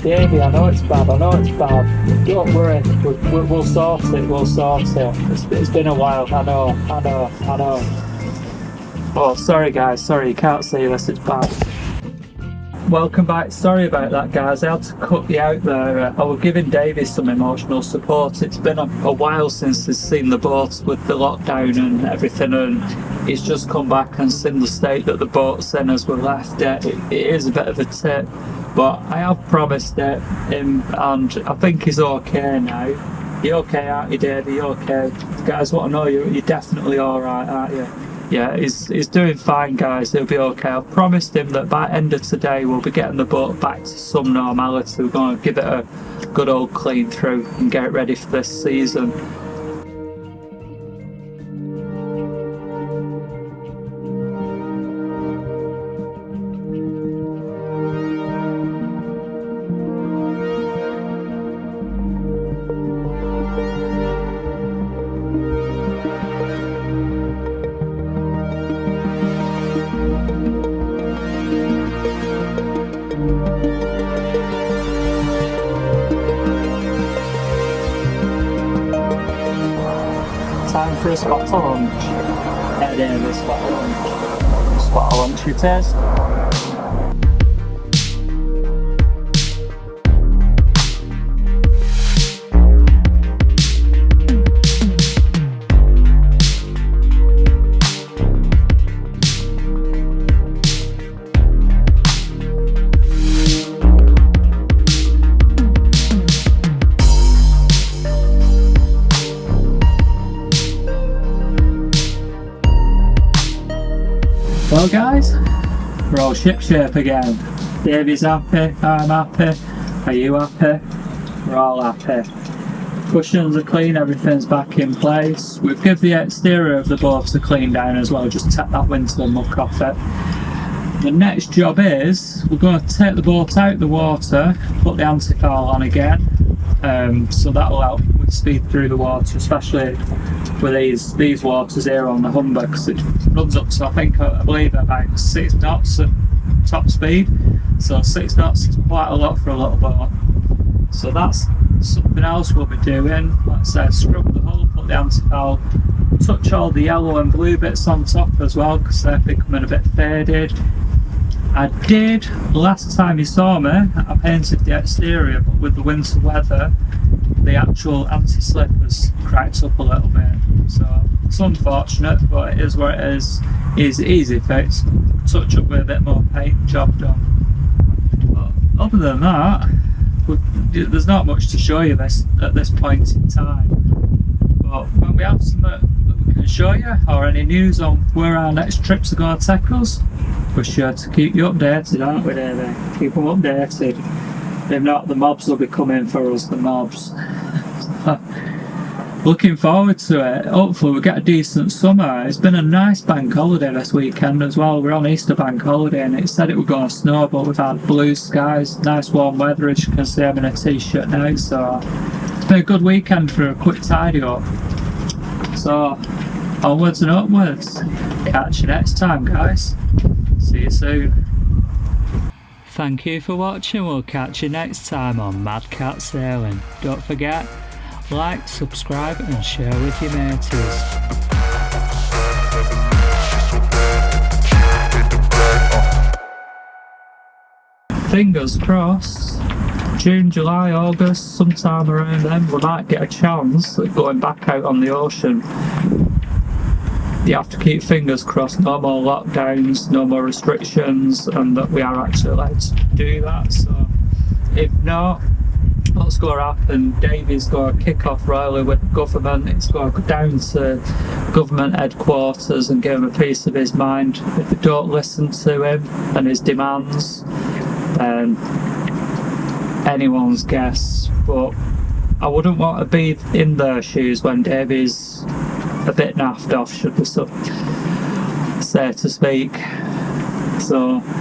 Davey, I know it's bad, Don't worry, we'll sort it, It's been a while, I know. Oh, sorry guys, sorry, you can't see this, it's bad. Welcome back, sorry about that guys, I had to cut you out there. I was giving Davey some emotional support. It's been a while since he's seen the boat with the lockdown and everything, and he's just come back and seen the state that the boat's in as we left it. It is a bit of a tip, but I have promised it him, and I think he's okay now. You okay, aren't you, Davey? You okay? Guys want to know you're definitely alright, aren't you? Yeah, he's doing fine guys, he'll be okay. I've promised him that by end of today we'll be getting the boat back to some normality. We're going to give it a good old clean through and get it ready for this season. Time for a spot of lunch. A spot of lunch. Spot of lunch it is. Well guys, we're all shipshape again. Davey's happy, I'm happy, are you happy? We're all happy. Cushions are clean, everything's back in place. We've given the exterior of the boat a clean down as well, just take that winter muck off it. The next job is, we're going to take the boat out the water, put the anti-foul on again, so that will help with speed through the water, especially with these waters here on the Humber, because it runs up to I believe about 6 knots at top speed, so 6 knots is quite a lot for a little boat. So that's something else we'll be doing. Like I said, scrub the hull, put the anti-foul, touch all the yellow and blue bits on top as well because they're becoming a bit faded. I did, last time you saw me, I painted the exterior, but with the winter weather the actual anti-slip has cracked up a little bit, so it's unfortunate, but it is what it is. Easy fix, touch up with a bit more paint, job done. But other than that, there's not much to show you at this point in time, but when we have something that we can show you, or any news on where our next trips are going to take us, we're sure to keep you updated, aren't we, Davey? Keep them updated. If not, the mobs will be coming for us, the mobs. Looking forward to it. Hopefully we'll get a decent summer. It's been a nice bank holiday this weekend as well. We're on Easter bank holiday and it said it was going to snow, but we've had blue skies, nice warm weather, as you can see. I'm in a t-shirt now, so it's been a good weekend for a quick tidy up. So onwards and upwards. Catch you next time, guys. See you soon. Thank you for watching. We'll catch you next time on Madcat Sailing. Don't forget, like, subscribe and share with your mateys. Fingers crossed, June, July, August, sometime around then, we might get a chance at going back out on the ocean. You have to keep fingers crossed, no more lockdowns, no more restrictions, and that we are actually allowed to do that. So if not, what's going to happen? Davey's going to kick off royally with the government. It's going to go down to government headquarters and give him a piece of his mind. If they don't listen to him and his demands, then anyone's guess. But I wouldn't want to be in their shoes when Davey's a bit naffed off, should we say to speak. So